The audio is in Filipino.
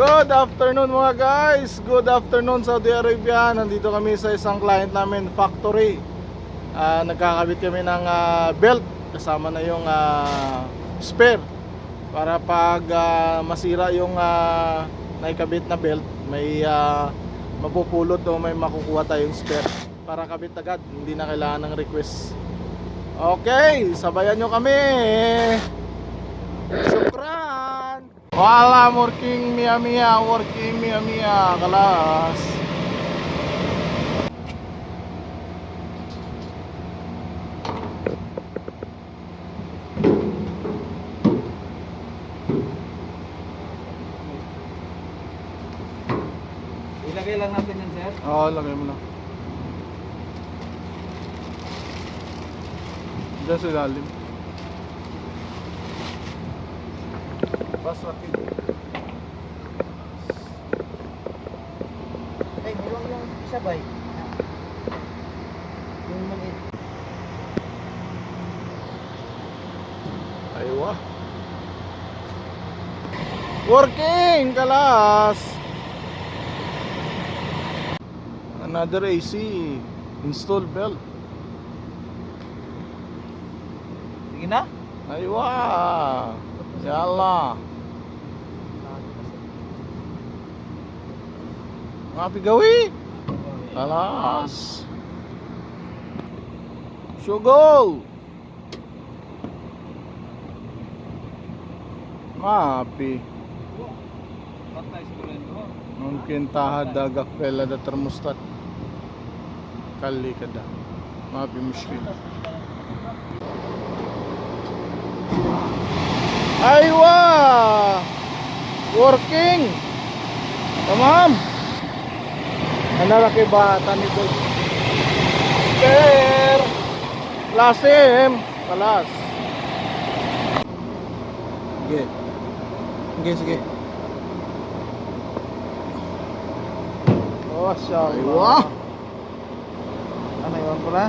Good afternoon mga guys. Good afternoon Saudi Arabia. Nandito kami sa isang client namin, factory. Nagkakabit kami ng belt kasama na yung spare para pag masira yung naikabit na belt, may mapupulot o may makukuha tayong spare para kabit agad, hindi na kailangan ng request. Okay, sabayan nyo kami. Syukran. Wala, working mia mia, working mia mia, kalas. Ilagay lang natin yan, sir. Oo, lagay mo na. Diyan sa ilalim. Basta Ay, meron yung sabay. Yung maliit. aywa. Working, kalas. Another AC. Install belt. Sige na. Aywa. Yalla. Mga pigawi. Kalas. Sugol. Mapi. Patay siguro yun. Mungkin tahad daga pela da termostat. Kali kada. Mapi mushkil. Aywa. Working. Tamam. Analaki bata nito. Spare. Lasim. Kalas. Sige. Sige. Oh, syallah. Ano yun pala?